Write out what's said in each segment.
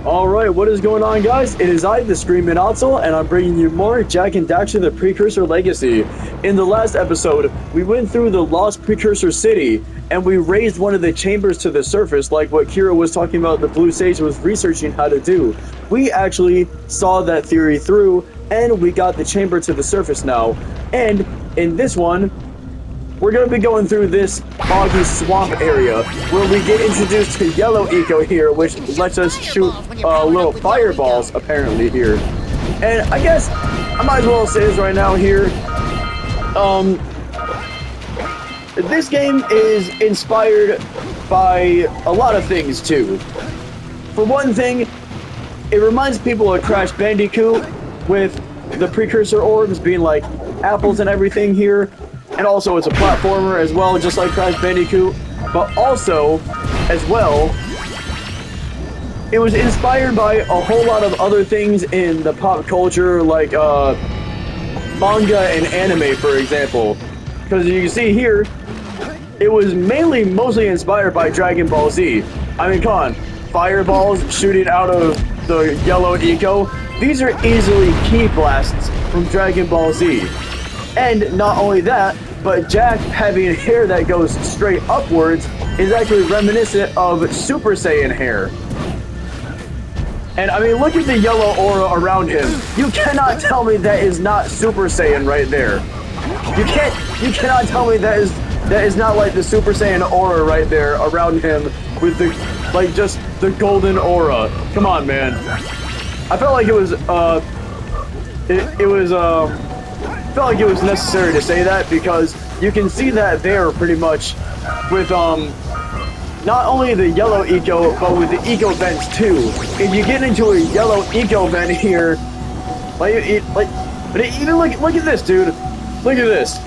Alright, what is going on, guys? It is I, the Screaming Otzel, and I'm bringing you more Jak and Daxter The Precursor Legacy. In the last episode, we went through the Lost Precursor City, and we raised one of the chambers to the surface, like what Kira was talking about the Blue Sage was researching how to do. We actually saw that theory through, and we got the chamber to the surface now. And in this one, we're going to be going through this Boggy Swamp area, where we get introduced to Yellow Eco here, which lets us shoot little fireballs, apparently, here. And I guess I might as well say this right now here. This game is inspired by a lot of things, too. For one thing, it reminds people of Crash Bandicoot, with the precursor orbs being like apples and everything here. And also, it's a platformer as well, just like Crash Bandicoot. But also, as well, it was inspired by a whole lot of other things in the pop culture, like manga and anime, for example. Because you can see here, it was mostly inspired by Dragon Ball Z. I mean, come on, fireballs shooting out of the Yellow Eco. These are easily ki blasts from Dragon Ball Z. And not only that, but Jak having hair that goes straight upwards is actually reminiscent of Super Saiyan hair. And I mean, look at the yellow aura around him. You cannot tell me that is not Super Saiyan right there. You cannot tell me that is not like the Super Saiyan aura right there around him with the, like, just the golden aura. Come on, man. I felt like it was felt like it was necessary to say that, because you can see that there pretty much with not only the Yellow Eco, but with the Eco vents too. If you get into a Yellow Eco vent here, but even look at this, dude. Look at this.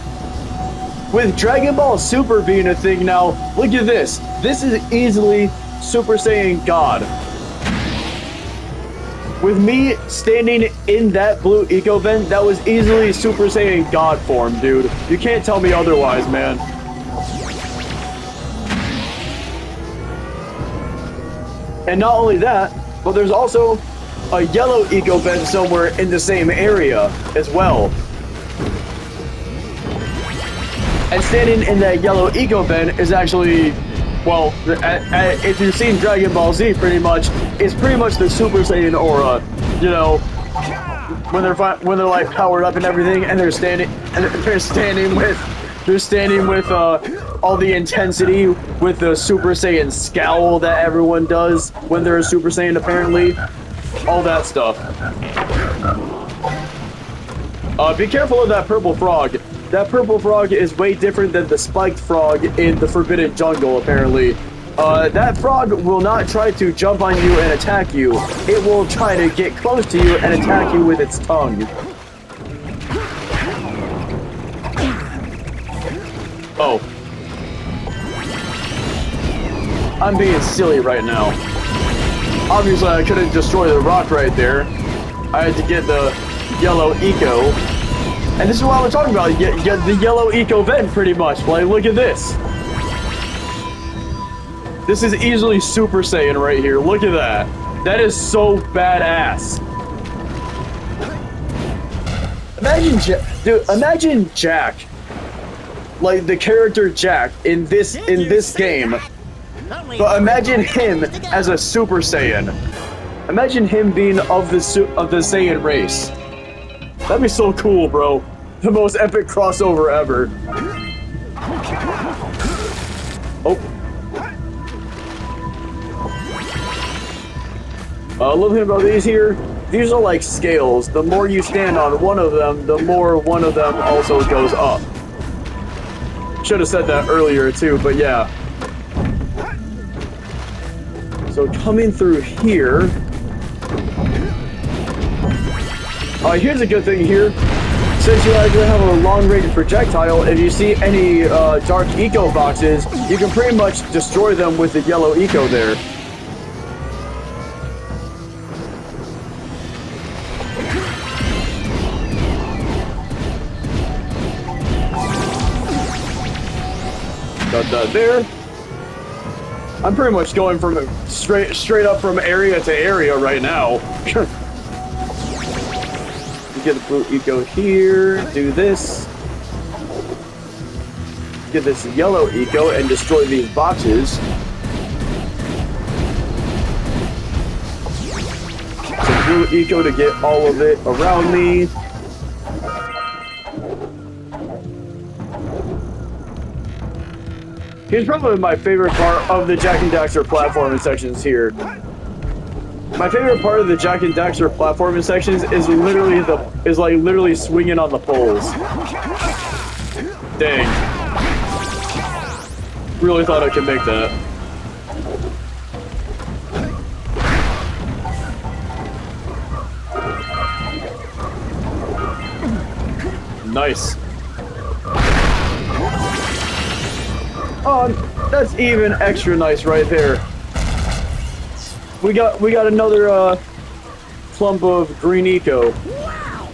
With Dragon Ball Super being a thing now, look at this. This is easily Super Saiyan God. With me standing in that blue eco vent, that was easily Super Saiyan God form, dude. You can't tell me otherwise, man. And not only that, but there's also a yellow eco vent somewhere in the same area as well. And standing in that yellow eco vent is actually, well, if you've seen Dragon Ball Z, pretty much, it's pretty much the Super Saiyan aura, you know, when they're like powered up and everything, and they're standing with all the intensity with the Super Saiyan scowl that everyone does when they're a Super Saiyan, apparently, all that stuff. Be careful of that purple frog. That purple frog is way different than the spiked frog in the Forbidden Jungle, apparently. That frog will not try to jump on you and attack you. It will try to get close to you and attack you with its tongue. Oh. I'm being silly right now. Obviously, I couldn't destroy the rock right there. I had to get the Yellow Eco. And this is what I was talking about, the Yellow Eco vent, pretty much. Like, look at this. This is easily Super Saiyan right here. Look at that. That is so badass. Imagine Jak, like the character Jak in this game. But imagine him as a Super Saiyan. Imagine him being of the Saiyan race. That'd be so cool, bro. The most epic crossover ever. Oh. Little thing about these here. These are like scales. The more you stand on one of them, the more one of them also goes up. Should have said that earlier too, but yeah. So coming through here. Here's a good thing here. Since you actually have a long-range projectile, if you see any dark eco boxes, you can pretty much destroy them with the yellow eco there. Got that there. I'm pretty much going from straight up from area to area right now. Get the blue eco here, do this. Get this yellow eco and destroy these boxes. Some blue eco to get all of it around me. Here's probably my favorite part of the Jak and Daxter platforming sections here. My favorite part of the Jak and Daxter platforming sections is literally swinging on the poles. Dang. Really thought I could make that. Nice. Oh, that's even extra nice right there. We got another clump of green eco. Wow!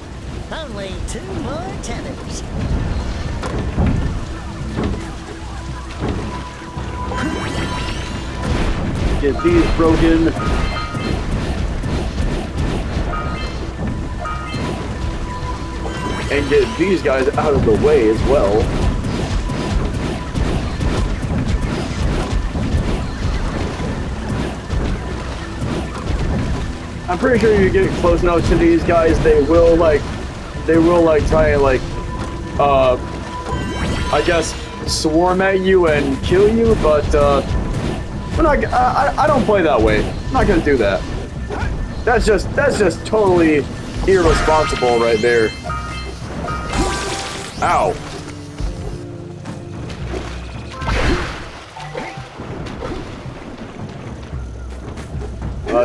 Only 2 more tethers. Get these broken. And get these guys out of the way as well. I'm pretty sure you get close enough to these guys, they will try and I guess swarm at you and kill you, but I don't play that way. I'm not gonna do that. That's just totally irresponsible right there. Ow.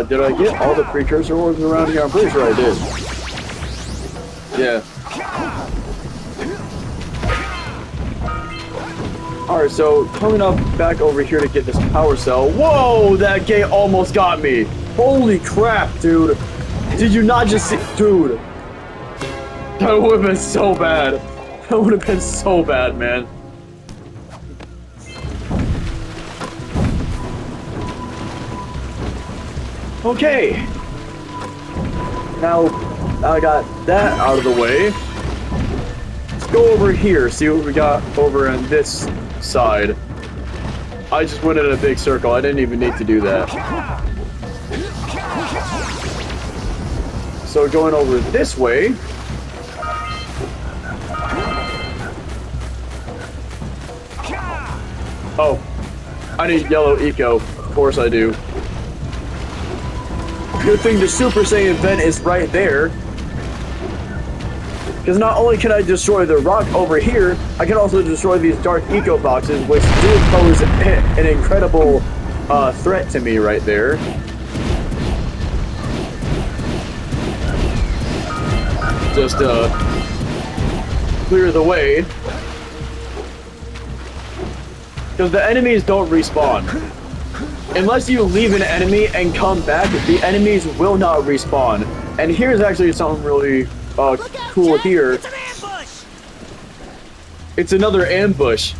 Did I get all the precursor orbs around here? I'm pretty sure I did. Yeah. Alright, so coming up back over here to get this power cell. Whoa! That gate almost got me! Holy crap, dude! Did you not just see... Dude! That would have been so bad. That would have been so bad, man. Okay. Now I got that out of the way. Let's go over here, see what we got over on this side. I just went in a big circle. I didn't even need to do that. So going over this way. Oh, I need yellow eco. Of course I do. Good thing the Super Saiyan vent is right there. Because not only can I destroy the rock over here, I can also destroy these dark eco boxes, which do pose an incredible threat to me right there. Just clear the way. Because the enemies don't respawn. Unless you leave an enemy and come back, the enemies will not respawn. And here's actually something really cool here. It's an ambush! It's another ambush.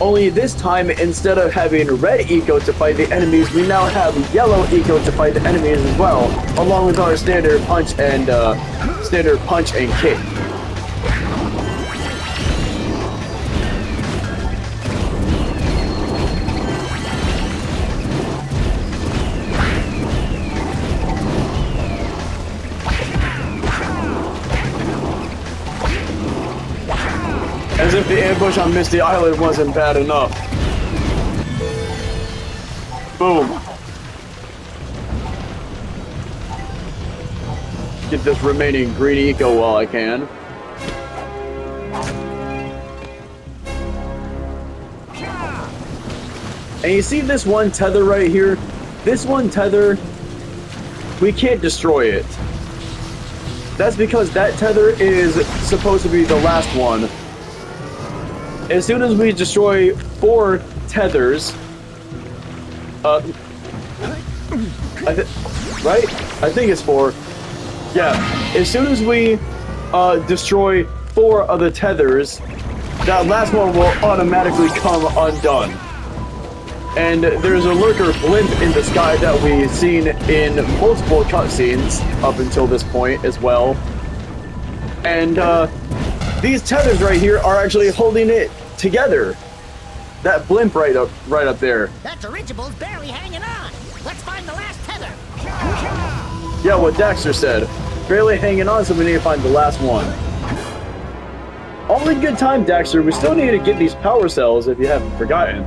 Only this time, instead of having red eco to fight the enemies, we now have yellow eco to fight the enemies as well, along with our standard punch and kick. As if the ambush on Misty Island wasn't bad enough. Boom. Get this remaining green eco while I can. And you see this one tether right here? This one tether, we can't destroy it. That's because that tether is supposed to be the last one. As soon as we destroy 4 tethers, right? I think it's 4. Yeah. As soon as we destroy 4 of the tethers, that last one will automatically come undone. And there's a lurker blimp in the sky that we've seen in multiple cutscenes up until this point as well. And these tethers right here are actually holding it together. That blimp right up there. That dirigible's barely hanging on. Let's find the last tether. Yeah, what Daxter said. Barely hanging on, so we need to find the last one. All in good time, Daxter. We still need to get these power cells if you haven't forgotten.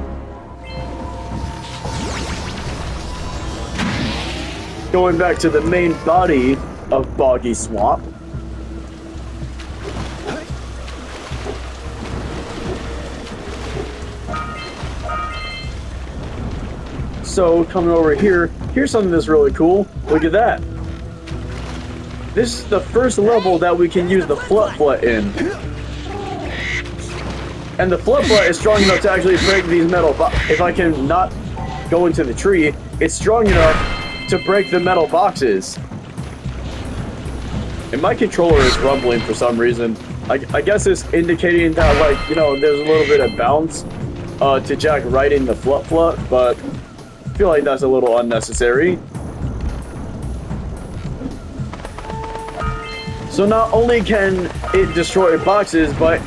Going back to the main body of Boggy Swamp. So, coming over here, here's something that's really cool. Look at that. This is the first level that we can use the Flut in. And the Flut is strong enough to actually break these metal if I can not go into the tree, it's strong enough to break the metal boxes. And my controller is rumbling for some reason. I guess it's indicating that, like, you know, there's a little bit of bounce to Jak riding the Flut, but I feel like that's a little unnecessary. So not only can it destroy boxes, but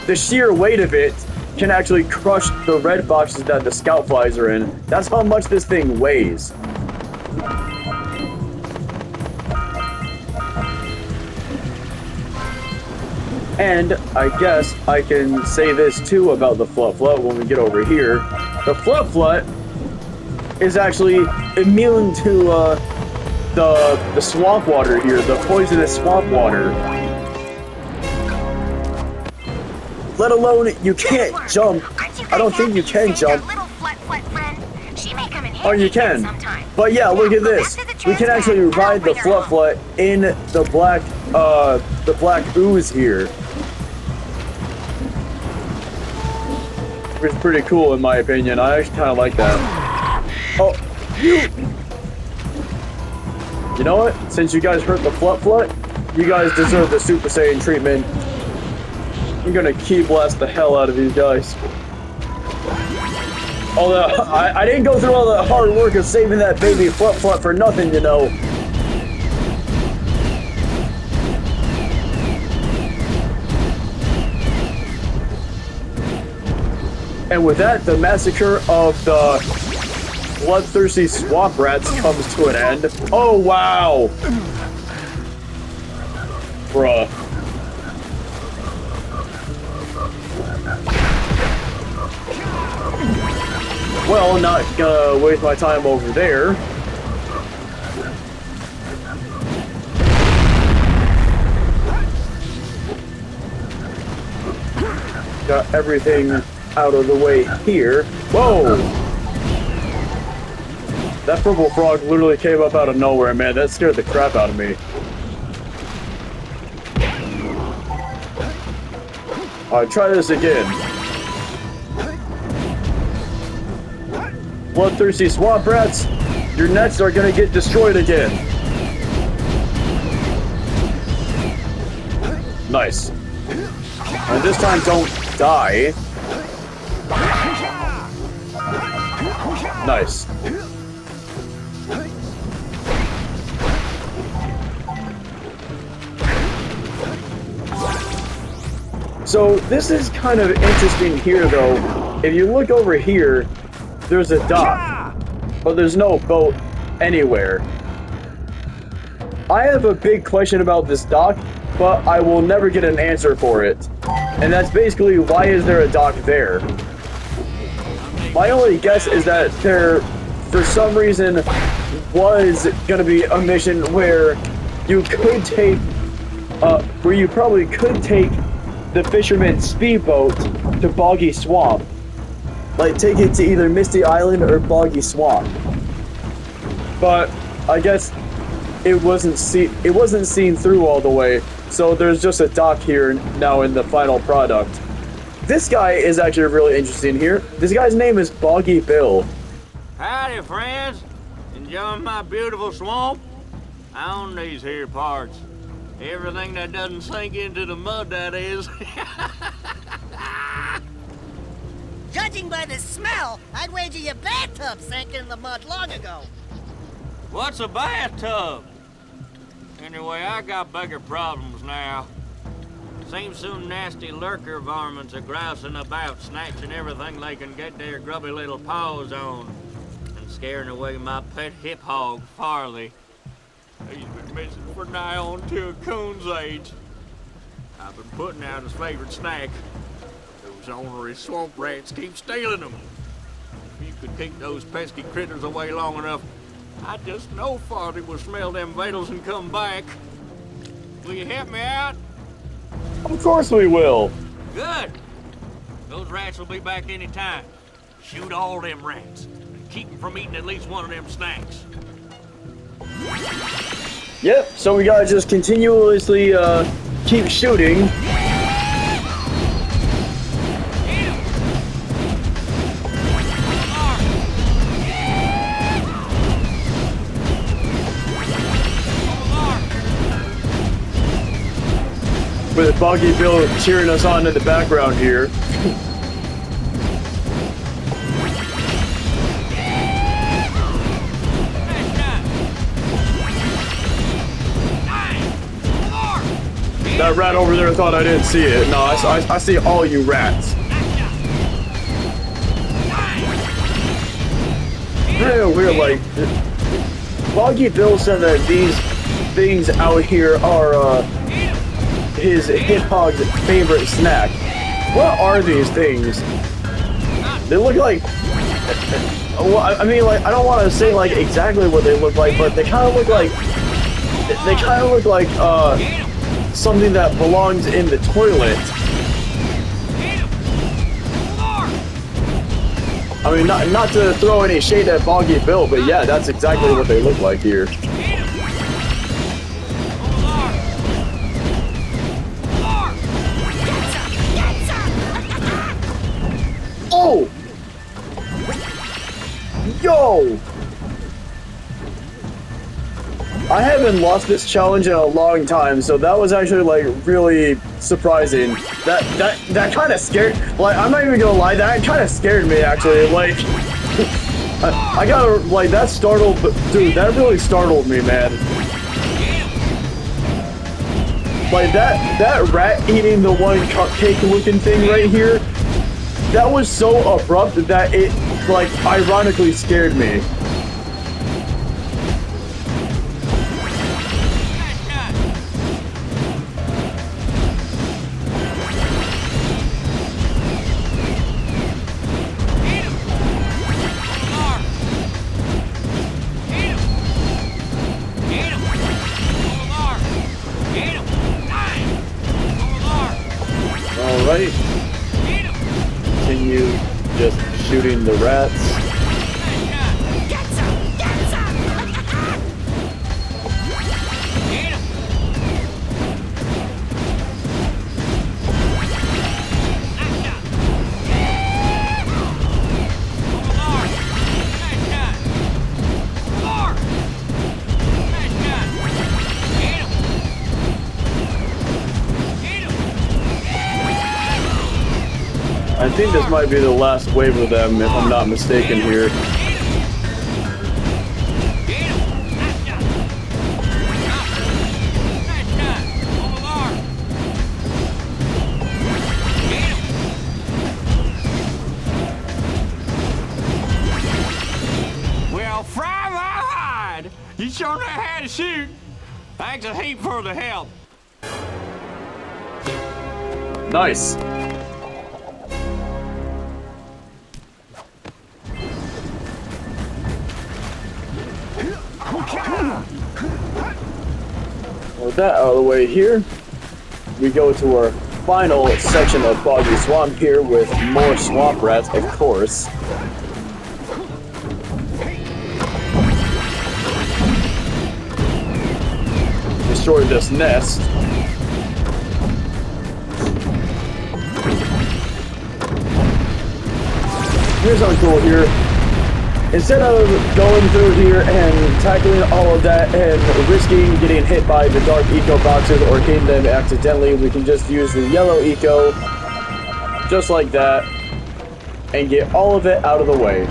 the sheer weight of it can actually crush the red boxes that the scout flies are in. That's how much this thing weighs. And I guess I can say this too about the Flut when we get over here. The Flut is actually immune to the swamp water here, the poisonous swamp water. Let alone you can't jump. I don't think you can jump. Oh, you can. But yeah, look at this. We can actually ride the Flut in the black ooze here. It's pretty cool in my opinion. I actually kind of like that. Oh, you know what? Since you guys hurt the Flut, you guys deserve the Super Saiyan treatment. I'm gonna key blast the hell out of these guys. Although, I didn't go through all the hard work of saving that baby Flut for nothing, you know. And with that, the massacre of the bloodthirsty swamp rats comes to an end. Oh, wow! Bruh. Well, not gonna waste my time over there. Got everything out of the way here. Whoa! That purple frog literally came up out of nowhere, man. That scared the crap out of me. Alright, try this again. Bloodthirsty swamp rats, your nets are gonna get destroyed again. Nice. And this time, don't die. Nice. So this is kind of interesting here, though. If you look over here, there's a dock, but there's no boat anywhere. I have a big question about this dock, but I will never get an answer for it. And that's basically, why is there a dock there? My only guess is that there, for some reason, was gonna be a mission where you could take, where you probably could take the fisherman's speedboat to Boggy Swamp. Like, take it to either Misty Island or Boggy Swamp. But I guess it wasn't seen through all the way, so there's just a dock here now in the final product. This guy is actually really interesting here. This guy's name is Boggy Bill. Howdy, friends. Enjoying my beautiful swamp? I own these here parts. Everything that doesn't sink into the mud, that is. Judging by the smell, I'd wager your bathtub sank in the mud long ago. What's a bathtub? Anyway, I got bigger problems now. Seems some nasty lurker varmints are grousing about, snatching everything they can get their grubby little paws on, and scaring away my pet hip hog, Farley. He's been missing for nigh on to a coon's age. I've been putting out his favorite snack. Those ornery swamp rats keep stealing them. If you could keep those pesky critters away long enough, I just know Farley will smell them vitals and come back. Will you help me out? Of course we will. Good. Those rats will be back any time. Shoot all them rats. Keep them from eating at least one of them snacks. Yep, so we gotta just continuously keep shooting. With Boggy Bill cheering us on in the background here. That rat over there thought I didn't see it. No, I see all you rats. Real weird, like, Boggy Bill said that these things out here are, his hip hog's favorite snack. What are these things? They look like, well, I mean, like, I don't want to say like exactly what they look like, but they kind of look like, something that belongs in the toilet. I mean, not to throw any shade at Boggy Bill, but yeah, that's exactly what they look like here. Oh! Yo! I haven't lost this challenge in a long time, so that was actually like really surprising. That kind of scared. Like, I'm not even gonna lie, that kind of scared me actually. Like, I gotta like that startled, dude. That really startled me, man. Like that rat eating the one cupcake-looking thing right here. That was so abrupt that it like ironically scared me. Alright. Continue just shooting the rats. I think this might be the last wave of them, if I'm not mistaken here. Well, fry my hide! You sure know how to shoot. Thanks a heap for the help. Nice. With that out of the way here, we go to our final section of Boggy Swamp here with more swamp rats, of course. Destroy this nest. Here's something cool here. Instead of going through here and tackling all of that and risking getting hit by the dark eco boxes or hitting them accidentally, we can just use the yellow eco, just like that. and get all of it out of the way.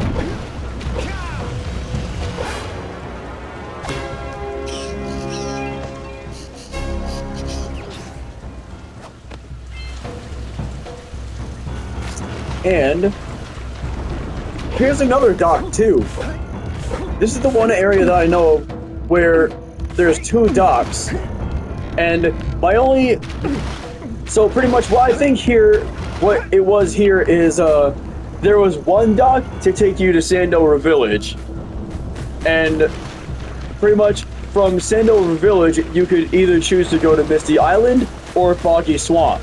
And here's another dock too. This is the one area that I know where there's 2 docks. And my only... So pretty much what I think here, what it was here is, there was 1 dock to take you to Sandover Village. And pretty much from Sandover Village, you could either choose to go to Misty Island or Boggy Swamp.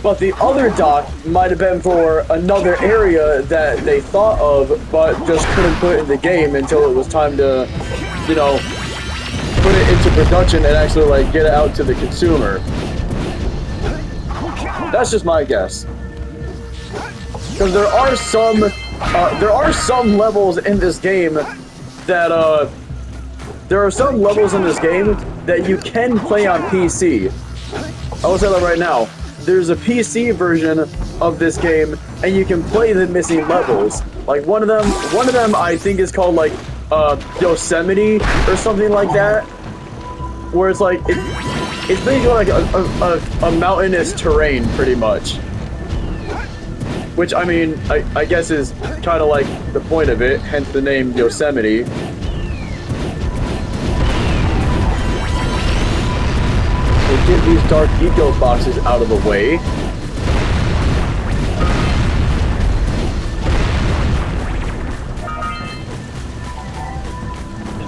But the other dock might have been for another area that they thought of, but just couldn't put in the game until it was time to, you know, put it into production and actually, like, get it out to the consumer. That's just my guess. Because there are some levels in this game that, you can play on PC. I will say that right now. There's a PC version of this game, and you can play the missing levels. Like one of them I think is called like Yosemite or something like that, where it's like it's basically like a mountainous terrain pretty much. Which I mean, I guess is kind of like the point of it, hence the name Yosemite. Get these dark eco boxes out of the way.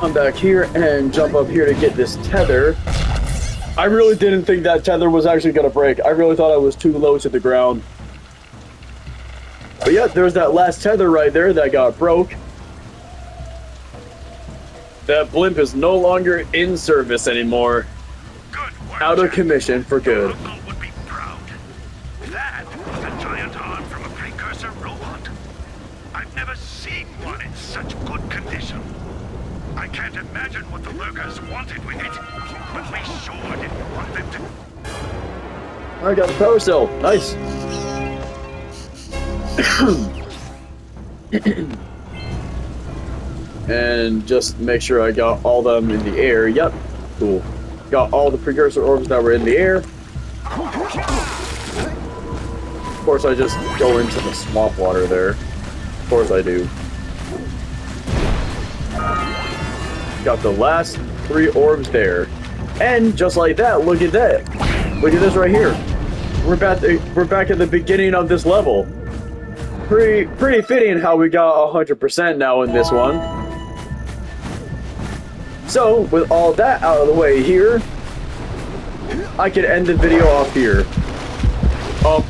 Come back here and jump up here to get this tether. I really didn't think that tether was actually going to break. I really thought it was too low to the ground. But yeah, there's that last tether right there that got broke. That blimp is no longer in service anymore. Out of commission for good. Would be proud. That was a giant arm from a precursor robot. I've never seen one in such good condition. I can't imagine what the lurkers wanted with it, but we sure didn't want them to. I got the power cell. Nice. And just make sure I got all them in the air. Yep. Cool. Got all the precursor orbs that were in the air. Of course, I just go into the swamp water there. Of course I do. Got the last 3 orbs there. And just like that, look at that. Look at this right here. We're back at the beginning of this level. Pretty fitting how we got 100% now in this one. So, with all that out of the way here, I can end the video off here.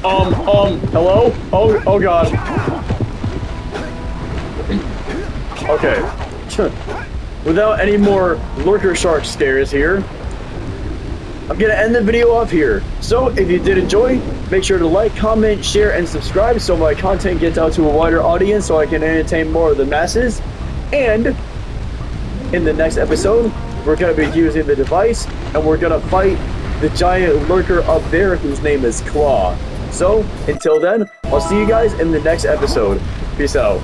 Hello? Oh god. Okay. Without any more lurker shark scares here, I'm gonna end the video off here. So, if you did enjoy, make sure to like, comment, share, and subscribe so my content gets out to a wider audience so I can entertain more of the masses. And in the next episode, we're going to be using the device, and we're going to fight the giant lurker up there whose name is Claw. So, until then, I'll see you guys in the next episode. Peace out.